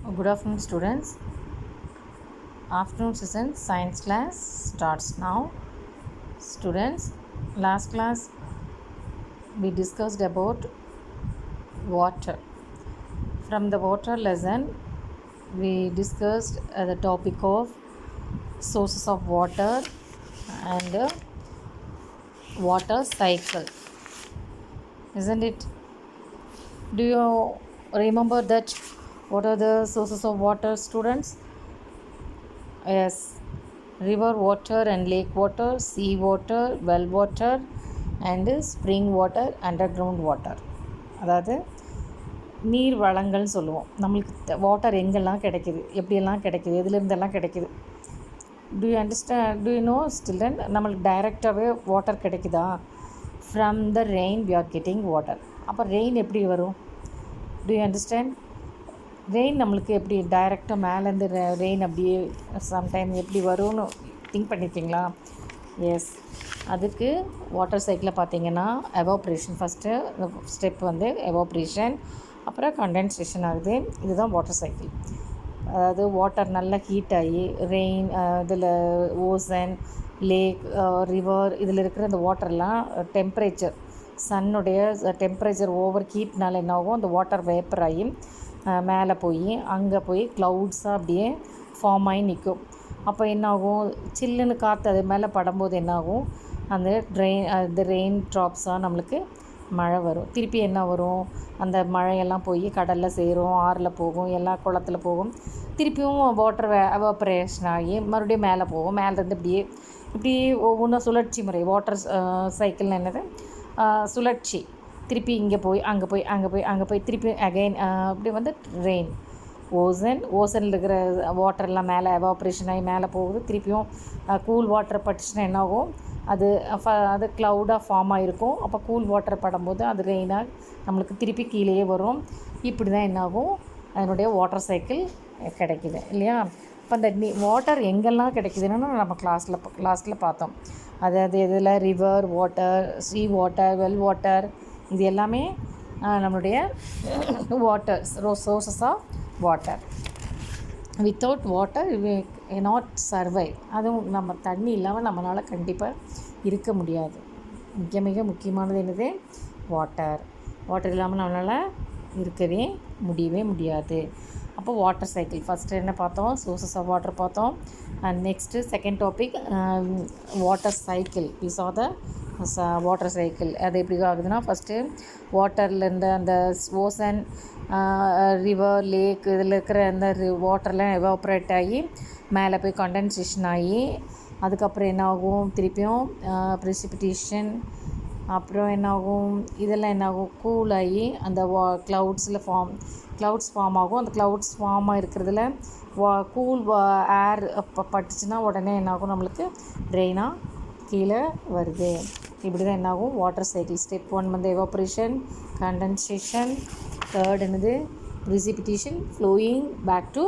Good afternoon, students. Afternoon session science class starts now. Students, last class we discussed about water. From the water lesson, we discussed the topic of sources of water and water cycle. Isn't it? Do you remember that? What are the sources of water, students? Yes, river water and lake water, sea water, well water and spring water, underground water. அதாவது நீர் வளங்கள்னு சொல்லுவோம். நம்மளுக்கு water எங்கெல்லாம் கிடைக்கிது, எப்படியெல்லாம் கிடைக்கிது, எதுலேருந்தெல்லாம் கிடைக்கிது. Do you understand, do you know still then, நம்மளுக்கு டைரெக்டாகவே வாட்டர் கிடைக்குதா? From the rain we are getting water. அப்போ ரெயின் எப்படி வரும்? To you understand? ரெயின் நம்மளுக்கு எப்படி டைரெக்டாக மேலேருந்து ரெயின் அப்படியே சம்டைம் எப்படி வரும்னு திங்க் பண்ணியிருக்கீங்களா? எஸ், அதுக்கு வாட்டர் சைக்கிளில் பார்த்தீங்கன்னா எவாப்ரேஷன் ஃபஸ்ட்டு ஸ்டெப் வந்து எவாப்ரேஷன், அப்புறம் கண்டென்சேஷன் ஆகுது. இதுதான் வாட்டர் சைக்கிள். அதாவது வாட்டர் நல்லா ஹீட் ஆகி ரெயின், இதில் ஓசன், லேக், ரிவர், இதில் இருக்கிற அந்த வாட்டர்லாம் டெம்பரேச்சர், சன்னுடைய டெம்பரேச்சர் ஓவர் ஹீட்னால என்ன ஆகும், அந்த வாட்டர் வேப்பர் ஆகி மேலே போய் அங்கே போய் க்ளவுட்ஸாக அப்படியே ஃபார்ம் ஆகி நிற்கும். அப்போ என்னாகும், சில்லுன்னு காற்று அது மேலே படும்போது என்னாகும், அந்த ரெயின் ட்ராப்ஸாக நம்மளுக்கு மழை வரும். திருப்பி என்ன வரும், அந்த மழையெல்லாம் போய் கடலில் சேரும், ஆறில் போகும், எல்லா குளத்தில் போகும். திருப்பியும் வாட்டர் எவாப்ரேஷன் ஆகி மறுபடியும் மேலே போகும். மேலேருந்து இப்படி ஒவ்வொன்றும் சுழற்சி முறை. வாட்டர் சைக்கிள்னு என்னது, சுழற்சி. திருப்பி இங்கே போய் அங்கே போய் திருப்பி அகைன் அப்படி வந்து ரெயின், ஓசனில் இருக்கிற வாட்டர்லாம் மேலே எவாப்ரேஷன் ஆகி மேலே போகுது. திருப்பியும் கூல் வாட்டர் பட்டுச்சுன்னா என்னாகும், அது க்ளவுடாக ஃபார்ம் ஆகிருக்கும். அப்போ கூல் வாட்டர் படும்போது அது ரெயினாக நம்மளுக்கு திருப்பி கீழேயே வரும். இப்படி தான் என்னாகும், அதனுடைய வாட்டர் சைக்கிள் கிடைக்கிது இல்லையா? இப்போ அந்த வாட்டர் எங்கெல்லாம் கிடைக்குதுன்னு நம்ம கிளாஸில் பார்த்தோம். அதாவது இதில் river water, sea water, well water, இது எல்லாமே நம்மளுடைய water sources of water. Without water we not survive. அதுவும் நம்ம தண்ணி இல்லாமல் நம்மளால் கண்டிப்பாக இருக்க முடியாது. மிக முக்கியமானது என்னது, வாட்டர். வாட்டர் இல்லாமல் நம்மளால் இருக்கவே முடியவே முடியாது. அப்போ வாட்டர் சைக்கிள் ஃபஸ்ட்டு என்ன பார்த்தோம், சோர்சஸ் ஆஃப் வாட்டர் பார்த்தோம். And next second topic water cycle. We saw the water cycle. அது எப்படி ஆகுதுன்னா, ஃபஸ்ட்டு வாட்டர்லேருந்து அந்த ஓசன், ரிவர், லேக், இதில் இருக்கிற அந்த வாட்டர்லாம் எவாப்ரேட் ஆகி மேலே போய் கண்டென்சேஷன் ஆகி அதுக்கப்புறம் என்னாகும், திருப்பியும் ப்ரெசிபிடேஷன், அப்புறம் என்னாகும், இதெல்லாம் என்னாகும், கூல் ஆகி அந்த க்ளவுட்ஸ் ஃபார்ம் ஆகும். அந்த க்ளவுட்ஸ் ஃபார்ம் இருக்கிறதுல கூல் ஏர் பட்டுச்சுன்னா உடனே என்னாகும், நம்மளுக்கு ரெயினாக கீழே வருது. இப்படி தான் என்னாகும் வாட்டர் சைக்கிள். ஸ்டெப் 1 வந்து எவாப்ரேஷன், கண்டென்சேஷன், தேர்ட் என்னது precipitation, flowing back to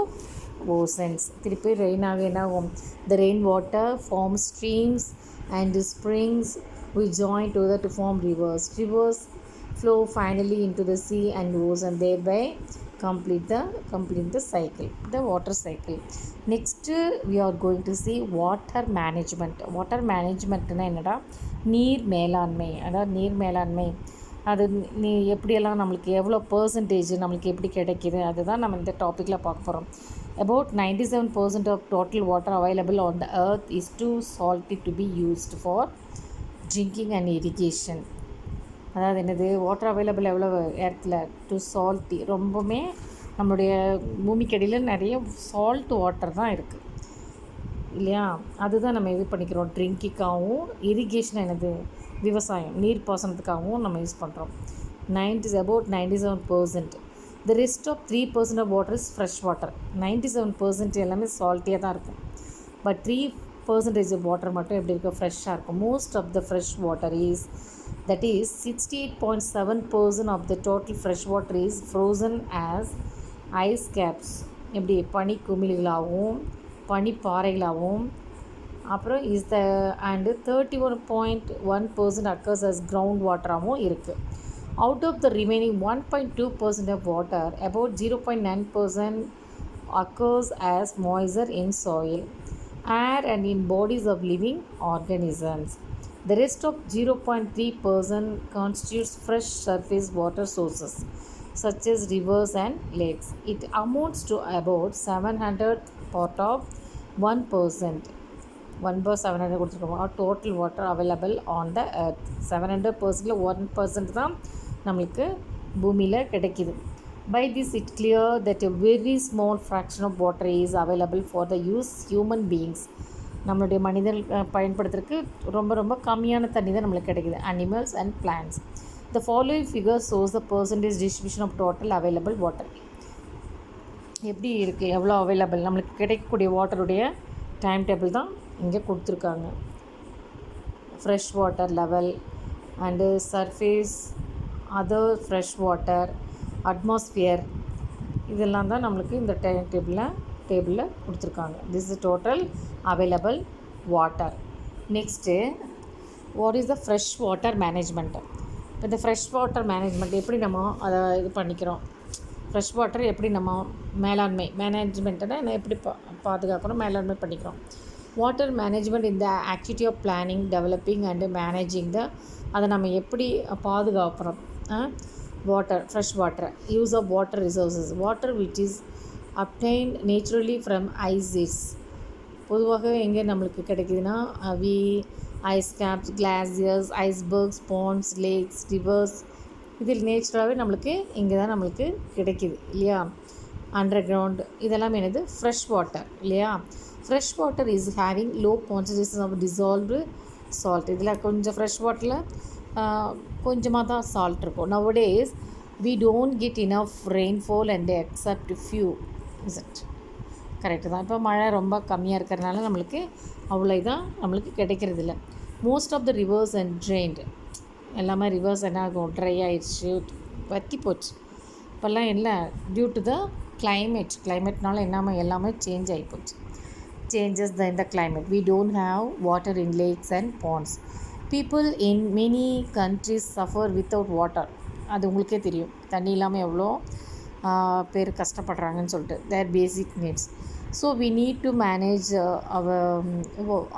oceans. திருப்பி ரெயினாக என்னாகும், the rain water form streams and springs which join together to form rivers. Rivers flow finally into the sea and ocean, thereby complete the cycle, the water cycle. Next we are going to see water management. Water management னா என்னடா, நீர் மேலாண்மை. அதாவது நீர் மேலாண்மை அது எப்படியெல்லாம் நம்மளுக்கு எவ்வளோ பர்சன்டேஜ் நம்மளுக்கு எப்படி கிடைக்கிது, அதுதான் நம்ம இந்த டாப்பிக்கில் பார்க்க போகிறோம். About 97% of total water available on the earth is too salty to be used for drinking and irrigation. அதாவது என்னது, வாட்டர் அவைலபிள் எவ்வளோ இடத்துல, டு சால்ட்டி. ரொம்பவுமே நம்மளுடைய பூமிக்கடியில் நிறைய சால்ட் வாட்டர் தான் இருக்குது இல்லையா? அதுதான் நம்ம இது பண்ணிக்கிறோம் ட்ரிங்கிங்காகவும். இரிகேஷன் என்னது, விவசாயம், நீர் பாசனத்துக்காகவும் நம்ம யூஸ் பண்ணுறோம். about 97%. The rest of 3% of water is fresh water. 97% எல்லாமே சால்ட்டியாக தான் இருக்கும். பட் 3% of water மட்டும் எப்படி இருக்கும், ஃப்ரெஷ்ஷாக இருக்கும். Most of the fresh water is 68.7% of the total fresh water is frozen as ice caps. எப்படி பனிக்குமிழிகளாகவும் பனிப்பாறைகளாகவும். அப்புறம் அண்டு 31.1% occurs as ground வாட்டராகவும் இருக்குது. Out of the remaining 1.2% of water, about 0.9% occurs as moisture in soil, air, and in bodies of living organisms. The rest of 0.3% constitutes fresh surface water sources such as rivers and lakes. It amounts to about 700 part of 1%. 1/700 கொடுத்துருக்கோம். Total water available on the earth 700%ல 1% தான் நம்மளுக்கு பூமியில் கிடைக்கிது. By this it clear that a very small fraction of water is available for the use human beings. நம்மளுடைய மனிதர்கள் பயன்படுத்துறதுக்கு ரொம்ப ரொம்ப கம்மியான தண்ணி தான் நம்மளுக்கு கிடைக்குது. Animals and plants. The following figure shows the percentage distribution of total available water. எப்படி இருக்குது, எவ்வளோ அவைலபிள் நம்மளுக்கு கிடைக்கக்கூடிய வாட்டருடைய டைம் டேபிள் தான் இங்கே கொடுத்துருக்காங்க. Fresh water level and surface, other fresh water, atmosphere, இதெல்லாம் தான் நம்மளுக்கு இந்த டைம் டேபிளில் கொடுத்துருக்காங்க. This is total available water. Next, what is the fresh water management. இப்போ இந்த ஃப்ரெஷ் வாட்டர் மேனேஜ்மெண்ட் எப்படி நம்ம அதை இது பண்ணிக்கிறோம், ஃப்ரெஷ் வாட்டர் எப்படி நம்ம மேனேஜ்மெண்ட்டை எப்படி பாதுகாக்கணும், மேலாண்மை பண்ணிக்கிறோம். வாட்டர் மேனேஜ்மெண்ட் இந்த activity of planning, developing and managing அதை நம்ம எப்படி பாதுகாக்கிறோம். Water, fresh water, use of water resources, water which is obtained naturally from ice. பொதுவாக எங்கே நம்மளுக்கு கிடைக்குதுன்னா ice caps, glaciers, icebergs, ponds, lakes, rivers, இதில் நேச்சுரலாகவே நம்மளுக்கு இங்கே தான் நம்மளுக்கு கிடைக்கிது இல்லையா. அண்டர் கிரவுண்ட் இதெல்லாம் என்னது ஃப்ரெஷ் வாட்டர் இல்லையா. Fresh water is having low concentration of dissolved salt. இதில் கொஞ்சம் ஃப்ரெஷ் வாட்டரில் கொஞ்சமாக தான் சால்ட் இருக்கும். Nowadays we don't get enough rainfall and except few. Is it correct தான். இப்போ மழை ரொம்ப கம்மியாக இருக்கிறதுனால நம்மளுக்கு அவ்வளோ இதான் நம்மளுக்கு கிடைக்கிறது இல்லை. Most of the rivers and drained, எல்லாமே ரிவர்ஸ் என்ன ஆகும், ட்ரை ஆயிடுச்சு, வற்றி போச்சு. இப்போல்லாம் இல்லை, டியூ டு த கிளைமேட்னால எல்லாமே சேஞ்ச் ஆகிப்போச்சு. changes in the climate. We don't have water in lakes and ponds. People in many countries suffer without water. அது உங்களுக்கே தெரியும், தண்ணி இல்லாமல் எவ்வளோ பேர் கஷ்டப்படுறாங்கன்னு சொல்லிட்டு. Their basic needs. So we need to manage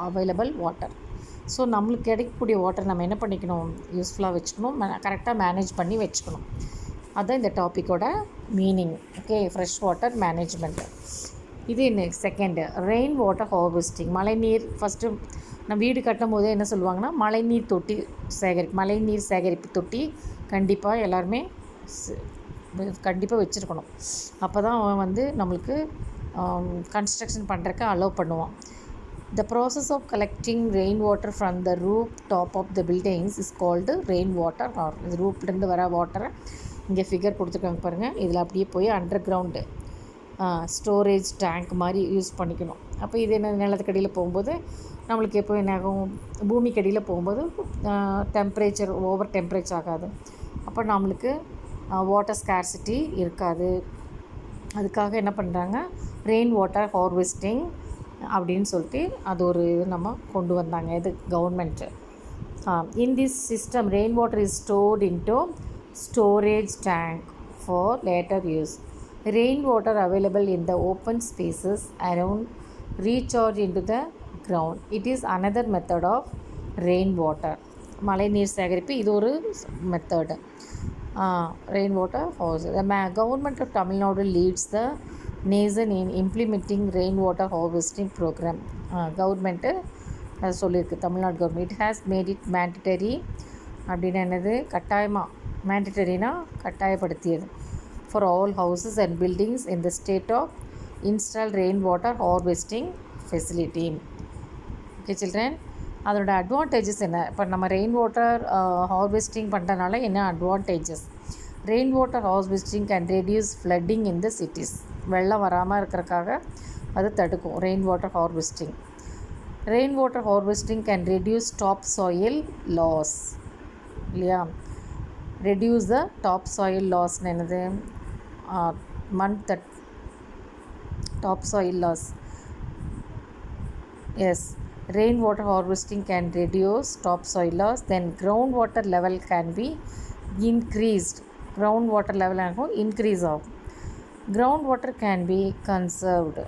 available water. So நம்மளுக்கு கிடைக்கக்கூடிய வாட்டர் நம்ம என்ன பண்ணிக்கணும், யூஸ்ஃபுல்லாக வச்சுக்கணும், கரெக்டாக மேனேஜ் பண்ணி வச்சுக்கணும். அதுதான் இந்த டாப்பிக்கோட meaning. Okay, fresh water management. இது என்ன செகண்டு, ரெயின் வாட்டர் ஹார்வெஸ்டிங். மழைநீர் ஃபஸ்ட்டு நம்ம வீடு கட்டும் போதே என்ன சொல்லுவாங்கன்னா, மழைநீர் சேகரிப்பு தொட்டி கண்டிப்பாக எல்லாருமே கண்டிப்பாக வச்சுருக்கணும். அப்போ தான் அவன் நம்மளுக்கு கன்ஸ்ட்ரக்ஷன் பண்ணுறதுக்கு அலோவ் பண்ணுவான். The process of collecting rainwater from the rooftop of the buildings is called rainwater harvesting. ரூப்லேருந்து வர வாட்டரை இங்கே ஃபிகர் கொடுத்துருக்காங்க பாருங்கள். இதில் அப்படியே போய் அண்டர் கிரவுண்டு ஸ்டோரேஜ் டேங்க் மாதிரி யூஸ் பண்ணிக்கணும். அப்போ இது என்ன, நிலத்துக்கடியில் போகும்போது நம்மளுக்கு எப்போ என்ன ஆகும், பூமிக்கடியில் போகும்போது டெம்பரேச்சர் ஓவர் டெம்பரேச்சர் ஆகாது. அப்போ நம்மளுக்கு வாட்டர் ஸ்கேர்சிட்டி இருக்காது. அதுக்காக என்ன பண்ணுறாங்க, ரெயின் வாட்டர் ஹார்வெஸ்டிங் அப்படின்னு சொல்லிட்டு அது ஒரு நம்ம கொண்டு வந்தாங்க. இது government. In this system rain water is stored into storage tank for later use. Rain water available in the open spaces around recharge into the ground. It is another method of rain water. மழை நீர் சேகரிப்பு இது ஒரு method. Rain water house. The government of Tamil Nadu leads the nation in implementing rainwater harvesting program. Government அது சொல்லியிருக்கு, Tamil Nadu government. It has made it mandatory. அப்படின்னு என்னது, கட்டாயமாக, மேண்டட்டரினா கட்டாயப்படுத்தியது. For all houses and buildings in the state of install rain water harvesting facility. Okay children, அதோட advantages என்ன? இப்போ நம்ம ரெயின் வாட்டர் ஹார்வெஸ்டிங் பண்ணுறதுனால என்ன advantages? Rain water harvesting can reduce flooding in the cities. வெள்ளம் வராமல் இருக்கிறதுக்காக அது தடுக்கும் rain water harvesting. Rain water harvesting can reduce top soil loss இல்லையா. ரெடியூஸ் த டாப் சாயில் லாஸ்ன்னு என்னது, top soil loss. Yes, rainwater harvesting can reduce topsoil loss. Then groundwater level can be increased. Groundwater level increase ஆகும். Groundwater can be conserved.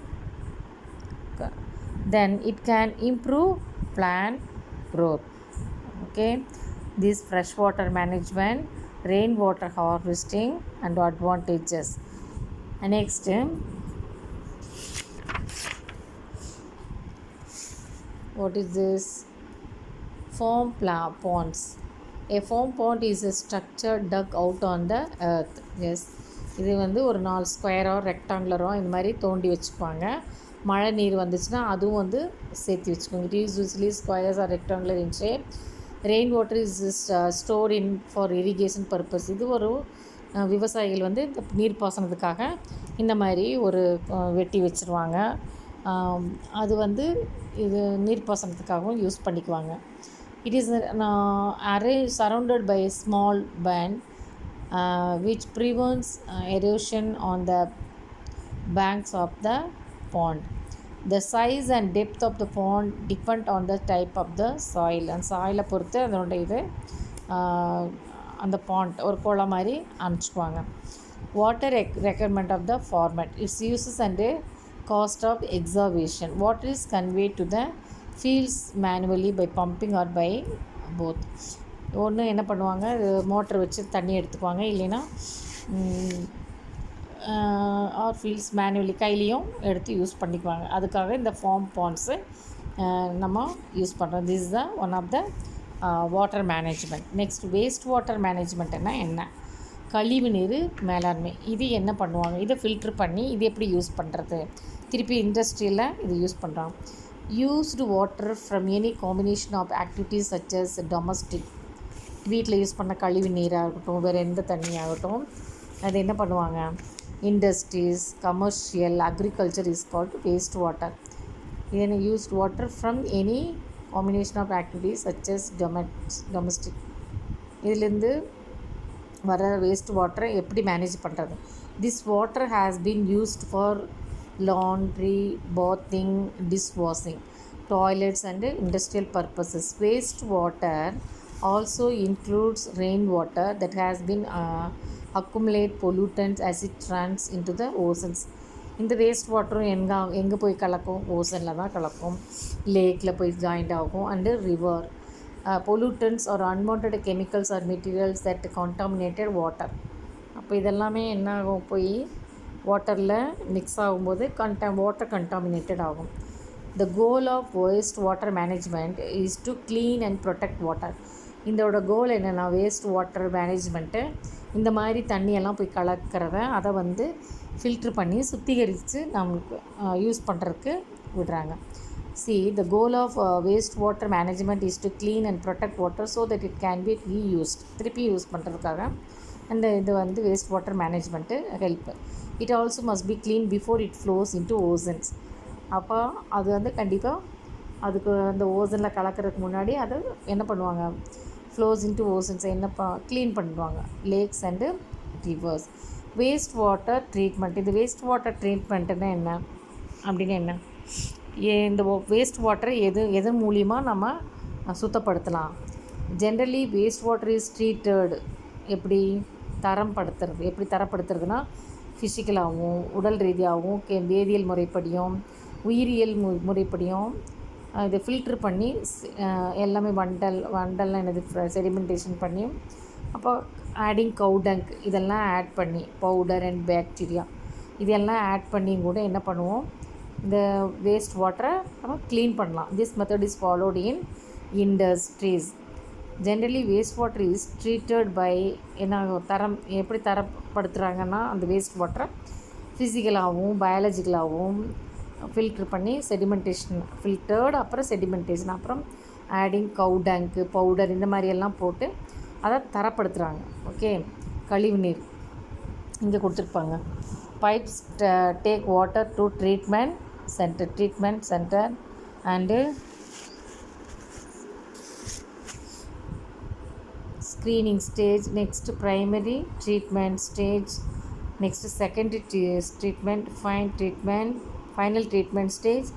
Then it can improve plant growth. Okay, this freshwater management, rainwater harvesting and advantages. And next, what is this? Ponds. A foam pond is a structure dug out on the earth. Yes, இது வந்து ஒரு 4 ஸ்கொயரோ ரெக்டாங்குலரோ இந்த மாதிரி தோண்டி வச்சுப்பாங்க. மழை நீர் வந்துச்சுன்னா அதுவும் வந்து சேர்த்து வச்சுக்கோங்க. It is usually squares R rectangular in shape. Rain water is store in for irrigation purpose. இது ஒரு விவசாயிகள் வந்து இந்த நீர்ப்பாசனத்துக்காக இந்த மாதிரி ஒரு வெட்டி வச்சுருவாங்க. அது வந்து இது நீர்ப்பாசனத்துக்காகவும் யூஸ் பண்ணிக்குவாங்க. It is surrounded by a small band which prevents erosion on the banks of the pond. The size and depth of the pond depend on the type of the soil. And soil பொறுத்து அதோட இது அந்த bond ஒரு குளம் மாதிரி அனுப்பிச்சுக்குவாங்க. Water requirement of the farmer. Its uses and cost of excavation. Water is conveyed to the fields manually by pumping or by both. ஒன்று என்ன பண்ணுவாங்க, மோட்டர் வச்சு தண்ணி எடுத்துக்குவாங்க, இல்லைன்னா ஆர் ஃபீல்ட்ஸ் மேனுவலி கையிலையும் எடுத்து யூஸ் பண்ணிக்குவாங்க. அதுக்காக இந்த ஃபார்ம் பாண்ட்ஸு நம்ம யூஸ் பண்ணுறோம். This is the one of the water management. Next, waste water மேனேஜ்மெண்ட்னா என்ன? கழிவு நீர் மேலாண்மை. இது என்ன பண்ணுவாங்க, இதை ஃபில்ட்ரு பண்ணி இது எப்படி யூஸ் பண்ணுறது? திருப்பி இண்டஸ்ட்ரியில் இது யூஸ் பண்ணுறாங்க. Used water from any combination of activities such as domestic, வீட்டில் யூஸ் பண்ண கழிவு நீராகட்டும், வேறு எந்த தண்ணியாகட்டும், அது என்ன பண்ணுவாங்க, industries, commercial, agriculture is called waste water. இது used water from any combination of activities such as domestic. இதுலேருந்து வர வேஸ்ட் வாட்டரை எப்படி மேனேஜ் பண்ணுறது? This water has been used for laundry, bathing, dishwashing, toilets and industrial purposes. Waste water also includes rainwater that has been accumulate pollutants as it runs into the oceans. இந்த waste வாட்டரும் எங்கே போய் கலக்கும்? ஓசனில் தான் கலக்கும், லேக்கில் போய் joint ஆகும். And river pollutants or unwanted chemicals or materials that contaminated water. அப்போ இதெல்லாமே என்ன ஆகும், போய் வாட்டரில் மிக்ஸ் ஆகும்போது வாட்டர் கண்டாமினேட்டட் ஆகும். The goal of waste water management is to clean and protect water. இதோட கோல் என்னென்னா, வேஸ்ட் வாட்டர் மேனேஜ்மெண்ட்டு இந்த மாதிரி தண்ணியெல்லாம் போய் கலக்கிறத அதை வந்து ஃபில்ட்ரு பண்ணி சுத்திகரித்து நம்மளுக்கு யூஸ் பண்ணுறதுக்கு விடுறாங்க. the goal of waste water management is to clean and protect water so that it can be reused. திருப்பி யூஸ் பண்ணுறதுக்காக அந்த இது வந்து waste water management help. It also must be clean before it flows into oceans. அப்போ அது வந்து கண்டிப்பாக அதுக்கு அந்த ஓசனில் கலக்கிறதுக்கு முன்னாடி அதை என்ன பண்ணுவாங்க, ஃப்ளோஸ் இன்ட்டு ஓசன்ஸை க்ளீன் பண்ணுவாங்க. Lakes and rivers. Waste water treatment. இது வேஸ்ட் வாட்டர் ட்ரீட்மெண்ட்டுன்னா என்ன அப்படின்னு என்ன, இந்த வேஸ்ட் வாட்டரை எது மூலியமாக நம்ம சுத்தப்படுத்தலாம்? Generally waste water is treated. எப்படி தரப்படுத்துறதுனா ஃபிசிக்கலாகவும் உடல் ரீதியாகவும் வேதியியல் முறைப்படியும் உயிரியல் முறைப்படியும் இதை ஃபில்ட்ரு பண்ணி எல்லாமே வண்டல்லாம் என்னது செடிமெண்டேஷன் பண்ணி, அப்போ ஆடிங் கவுடங்க் இதெல்லாம் ஆட் பண்ணி பவுடர் அண்ட் பாக்டீரியா இதெல்லாம் ஆட் பண்ணியும் கூட என்ன பண்ணுவோம், இந்த வேஸ்ட் வாட்டரை நம்ம க்ளீன் பண்ணலாம். This method is followed in industries. Generally waste water is treated by எப்படி தரப்படுத்துகிறாங்கன்னா, அந்த வேஸ்ட் வாட்டரை ஃபிசிக்கலாகவும் பயாலஜிக்கலாகவும் ஃபில்ட்ரு பண்ணி ஃபில்டர்டு, அப்புறம் செடிமெண்டேஷன், அப்புறம் ஆடிங் கவுடங்கு பவுடர் இந்த மாதிரியெல்லாம் போட்டு அதை தரப்படுத்துகிறாங்க. ஓகே, கழிவு நீர் இங்கே கொடுத்துருப்பாங்க. Pipes take water to treatment centre and screening stage. Next, primary treatment stage. Next, secondary treatment, final treatment stage,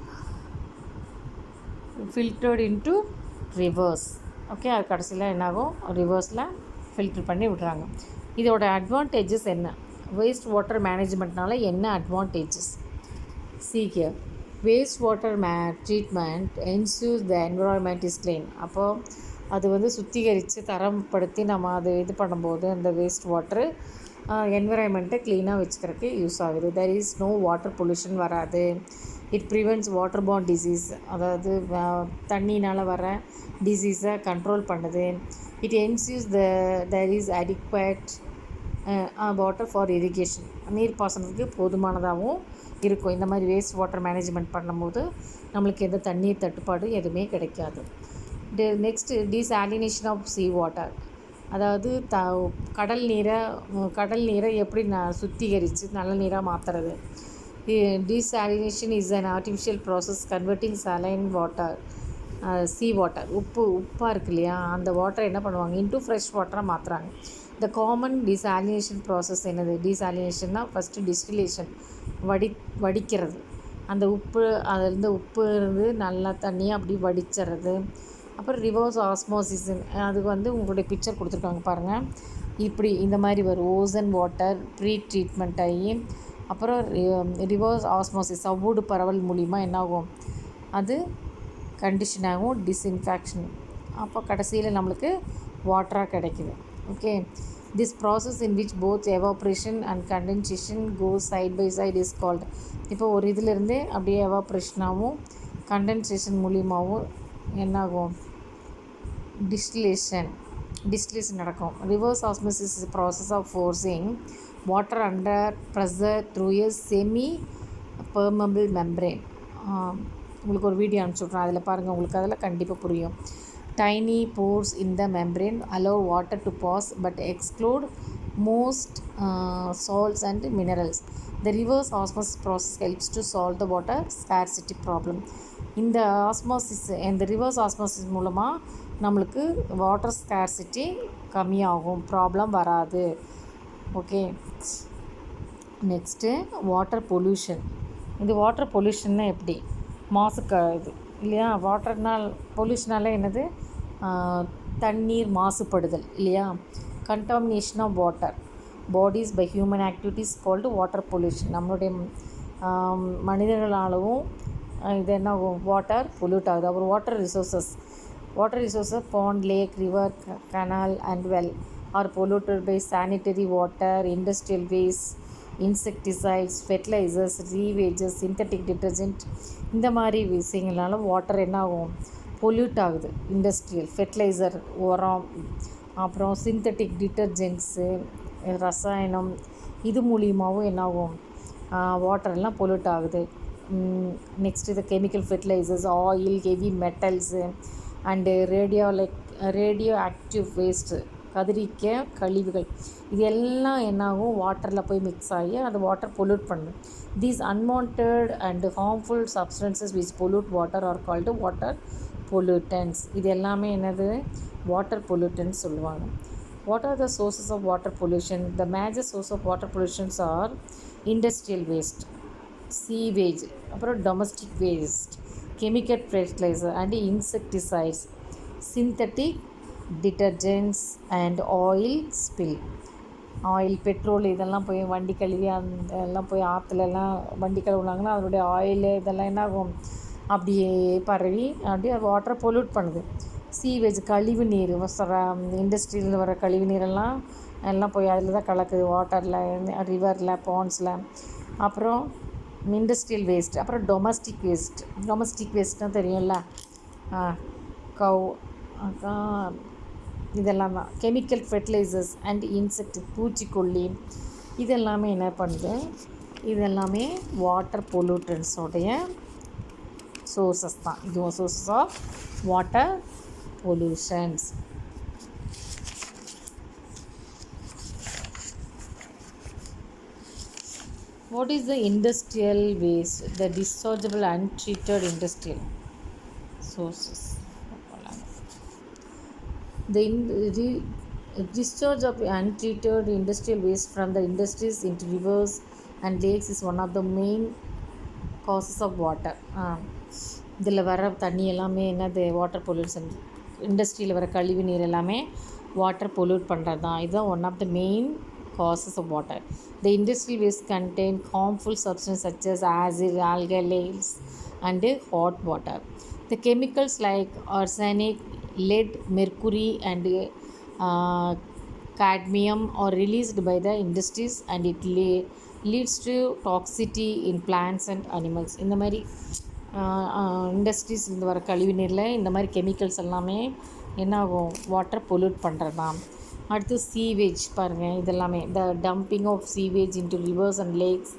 filtered into rivers. Okay, அது கடைசியில் என்னாகும், ரிவர்ஸில் ஃபில்ட்ரு பண்ணி விட்றாங்க. இதோட அட்வான்டேஜஸ் என்ன? வேஸ்ட் வாட்டர் மேனேஜ்மெண்ட்னால என்ன advantages? See here, wastewater treatment ensures the environment is clean. அப்போ அது வந்து சுத்திகரித்து தரப்படுத்தி நம்ம அது இது பண்ணும்போது அந்த வேஸ்ட் வாட்ரு என்விரான்மெண்ட்டை க்ளீனாக வச்சுக்கிறதுக்கு யூஸ் ஆகுது. There is no water pollution வராது. It prevents water borne disease, அதாவது தண்ணினால் வர டிசீஸை கண்ட்ரோல் பண்ணுது. It ensures there is adequate water for irrigation, நீர் பாசனத்துக்கு போதுமானதாகவும் இருக்கும். இந்த மாதிரி வேஸ்ட் வாட்டர் மேனேஜ்மெண்ட் பண்ணும்போது நம்மளுக்கு எந்த தண்ணீர் தட்டுப்பாடு எதுவுமே கிடைக்காது. Next desalination of sea water, அதாவது கடல் நீரை எப்படி சுத்திகரித்து நல்ல நீராக மாற்றுறது. Desalination is an artificial process converting saline water sea water, உப்பாக இருக்கு இல்லையா, அந்த வாட்டரை என்ன பண்ணுவாங்க இன்டூ ஃப்ரெஷ் வாட்டராக மாற்றுறாங்க. இந்த காமன் டீசாலினேஷன் ப்ராசஸ் என்னது? டீசாலினேஷன்னா ஃபஸ்ட்டு டிஸ்டிலேஷன், வடிக்கிறது. அந்த அதுலேருந்து உப்பு இருந்து நல்லா தண்ணியாக அப்படி வடிச்சிடுறது. அப்புறம் ரிவர்ஸ் ஆஸ்மோசிஸ், அதுக்கு வந்து உங்களுடைய பிக்சர் கொடுத்துருக்காங்க பாருங்கள். இப்படி இந்த மாதிரி வரும். ஓசன் வாட்டர் ப்ரீ ட்ரீட்மெண்ட் ஆகி அப்புறம் ரிவர்ஸ் ஆஸ்மோசிஸ் சவ்வூடு பரவல் மூலிமா என்னாகும், அது கண்டிஷன் ஆகும், டிஸ்இன்ஃபெக்ஷன். அப்போ கடைசியில் நம்மளுக்கு வாட்டராக கிடைக்குது. Okay, this process in which both evaporation and condensation goes side by side is called. இப்போ ஒரு இதிலேருந்து அப்படியே எவாப்ரேஷனாகவும் கண்டென்சேஷன் மூலியமாகவும் என்னாகும், டிஸ்டிலேஷன் நடக்கும். Reverse osmosis is process of forcing water under pressure through a semi permeable membrane. உங்களுக்கு ஒரு video அனுப்பிச்சுட்றேன், அதில் பாருங்கள், உங்களுக்கு அதில் கண்டிப்பாக புரியும். Tiny pores in the membrane allow water to pass but exclude most salts and minerals. The reverse osmosis process helps to solve the water scarcity problem. இந்த reverse osmosis மூலமாக நம்மளுக்கு வாட்டர் ஸ்கார்சிட்டி கம்மியாகும், ப்ராப்ளம் வராது. Okay, next water pollution. இது water பொல்யூஷன்னா எப்படி? இது இல்லையா, வாட்டர்னால் பொல்யூஷனால என்னது, தண்ணீர் மாசுபடுதல் இல்லையா. Contamination of water bodies by human activities called water pollution. நம்மளுடைய மனிதர்களாலும் இது என்ன ஆகும், வாட்டர் பொல்யூட் ஆகுது. அப்புறம் water resources pond, lake, river, canal and well are polluted by sanitary water, industrial waste, insecticides, fertilizers, sewages, synthetic detergent, இந்த மாதிரி விஷயங்கள்னால water என்ன ஆகும், பொல்யூட் ஆகுது. இண்டஸ்ட்ரியல் ஃபெர்டிலைசர், உரம், அப்புறம் சிந்தட்டிக் டிட்டர்ஜென்ட்ஸு, ரசாயனம், இது மூலியமாகவும் என்னாகும், வாட்டர்லாம் பொல்யூட் ஆகுது. நெக்ஸ்ட் இது chemical fertilizers, oil, heavy metals and radioactive waste, கதிரிக்க கழிவுகள், இது எல்லாம் என்னாகும், வாட்டரில் போய் மிக்ஸ் ஆகி அது வாட்டர் பொல்யூட் பண்ணுது. These unwanted and harmful substances which pollute water are called water pollutants. இது எல்லாமே என்னது, வாட்டர் பொல்யூட்டன்ஸ் சொல்லுவாங்க. What are the sources of water pollution? The major source of water pollutions are industrial waste, sewage, அப்புறம் domestic waste, chemical fertilizer and insecticides, synthetic detergents and oil spill. Oil, petrol, இதெல்லாம் போய் வண்டி கழுவி அந்த எல்லாம் போய் ஆற்றுலலாம் வண்டி கழுவுனாங்கன்னா அதனுடைய ஆயில் இதெல்லாம் என்ன ஆகும், அப்படியே பரவி அப்படியே வாட்டரை பொல்யூட் பண்ணுது. சீவேஜ், கழிவு நீர், இண்டஸ்ட்ரியில் வர கழிவு நீரெல்லாம் எல்லாம் போய் அதில் தான் கலக்குது, வாட்டரில், ரிவரில், பாண்ட்ஸில். அப்புறம் இண்டஸ்ட்ரியல் வேஸ்ட், அப்புறம் டொமஸ்டிக் வேஸ்ட்னால் தெரியும்ல, கவ், இதெல்லாம் தான். கெமிக்கல் ஃபெர்டிலைசர்ஸ் அண்ட் இன்செக்ட், பூச்சிக்கொல்லி, இதெல்லாமே என்ன பண்ணுது, இதெல்லாமே வாட்டர் பொல்யூட்டன்ஸோடைய சோர்சஸ் தான். இதுவும் sources of water pollutions. What is the industrial waste? The dischargeable untreated industrial sources. The discharge of untreated industrial waste from the industries into rivers and lakes is one of the main causes of water. இதில் வர தண்ணி எல்லாமே என்னது, water pollution. இண்டஸ்ட்ரியில் வர கழிவு நீர் எல்லாமே வாட்டர் பொல்யூட் பண்ணுறது தான். இதுதான் one of the main causes of water. The industrial waste contain harmful substances such as acid, alkalies, and hot water. The chemicals like arsenic, lead, mercury, and uh, cadmium are released by the industries, and it leads to toxicity in plants and animals. இந்த மாதிரி இண்டஸ்ட்ரீஸ்லேருந்து வர கழிவு நீரில் இந்த மாதிரி chemicals எல்லாமே என்ன ஆகும், வாட்டர் பொல்யூட் பண்ணுறது தான். அடுத்து சீவேஜ் பாருங்கள், இதெல்லாமே the dumping of sewage into rivers and lakes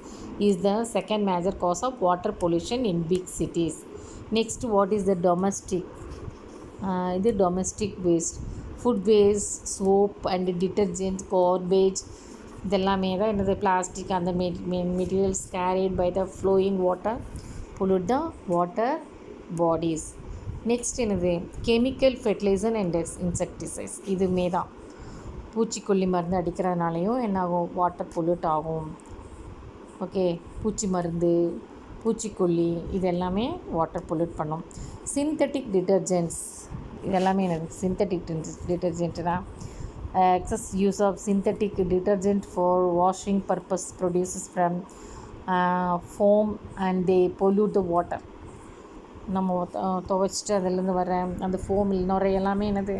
is the second major cause of water pollution in big cities. Next, what is the domestic? இது domestic waste, food waste, soap and detergent, garbage, இதெல்லாமே தான் என்னது, plastic அந்த materials carried by the flowing water pollute the water bodies. Next என்னது, chemical fertilizer and insecticides. இதுமே தான் பூச்சிக்கொல்லி மருந்து அடிக்கிறதுனாலையும் என்னாகும், வாட்டர் பொல்யூட் ஆகும். ஓகே, பூச்சி மருந்து, பூச்சிக்கொல்லி இது எல்லாமே வாட்டர் பொல்யூட் பண்ணும். சிந்தட்டிக் டிட்டர்ஜென்ட்ஸ் இதெல்லாமே என்னது, சிந்தட்டிக் டிட்டர்ஜென்ட் தான். Excess use of synthetic detergent for washing purpose produces from foam and they pollute the water. நம்ம துவைச்சிட்டு அதிலேருந்து வர அந்த ஃபோமில் நுரைய எல்லாமே என்னது,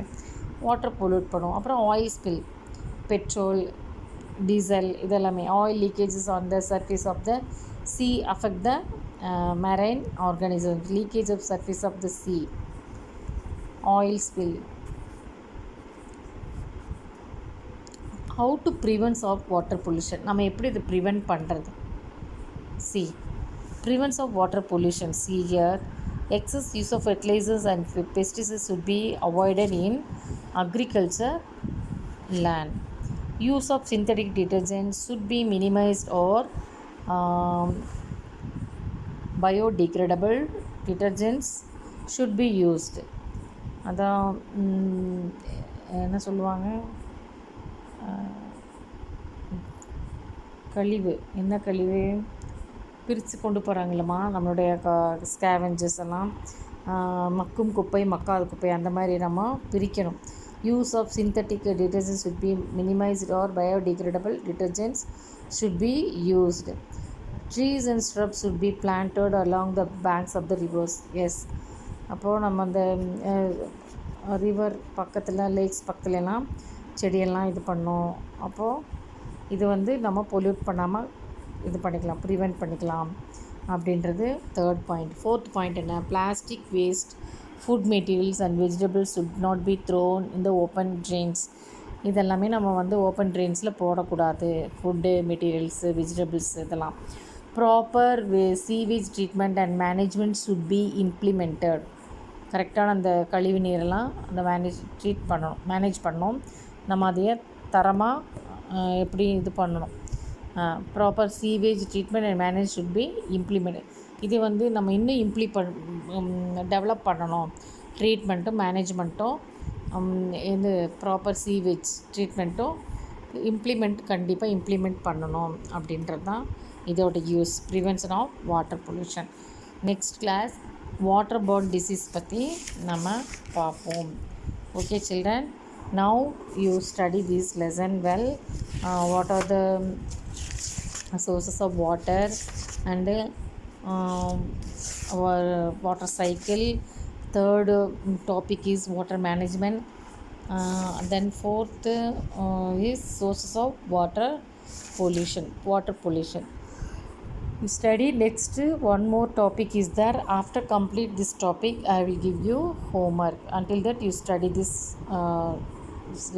வாட்டர் பொல்யூட் பண்ணும். அப்புறம் ஆயில் ஸ்பில், பெட்ரோல், டீசல் இதெல்லாமே, oil leakages on the surface of the sea affect the marine organisms. Leakage of surface of the sea, oil spill. How to prevent of water pollution? நம்ம எப்படி இது prevent பண்ணுறது? See, prevents of water pollution. See here, excess use of fertilizers and pesticides should be avoided in agriculture land. Use of synthetic detergents should be minimized, or biodegradable detergents should be used. அதான் என்ன சொல்லுவாங்க, கழிவு, என்ன கழிவு பிரித்து கொண்டு போகிறாங்களம்மா நம்மளுடைய scavengers எல்லாம், மக்கும் குப்பை, மக்காத குப்பை, அந்த மாதிரி நம்ம பிரிக்கணும். Use of synthetic detergents should be minimized, or biodegradable detergents should be used. Trees and shrubs should be planted along the banks of the rivers. Yes, அப்போது நம்ம அந்த ரிவர் பக்கத்தில், லேக்ஸ் பக்கத்துலலாம் செடியெல்லாம் இது பண்ணோம். அப்போது இது வந்து நம்ம பொல்யூட் பண்ணாமல் இது பண்ணிக்கலாம், ப்ரிவெண்ட் பண்ணிக்கலாம் அப்படின்றது தேர்ட் பாயிண்ட். ஃபோர்த் பாயிண்ட் என்ன, plastic waste, food materials and vegetables should not be thrown in the open drains. இதெல்லாமே நம்ம வந்து ஓப்பன் ட்ரெயின்ஸில் போடக்கூடாது. ஃபுட்டு மெட்டீரியல்ஸு, வெஜிடபிள்ஸ் இதெல்லாம். Proper sewage treatment and management should be implemented. கரெக்டான அந்த கழிவு நீரெல்லாம் அந்த மேனேஜ் பண்ணணும். நம்ம அதையே தரமாக எப்படி இது பண்ணணும். Proper sewage treatment and manage should be implement. இது வந்து நம்ம இன்னும் டெவலப் பண்ணணும். ட்ரீட்மெண்ட்டும் மேனேஜ்மெண்ட்டும், இது ப்ராப்பர் சீவேஜ் ட்ரீட்மெண்ட்டும் கண்டிப்பாக இம்ப்ளிமெண்ட் பண்ணணும் அப்படின்றது தான் இதோட use, prevention of water pollution. Next class water borne disease பற்றி நம்ம பார்ப்போம். Okay children, now you study this lesson well. What are the sources of water and our water cycle. Third topic is water management. Then fourth is sources of water pollution. You study. Next one more topic is there. After complete this topic I will give you homework. Until that you study this,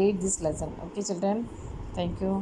read this lesson. Okay children, thank you.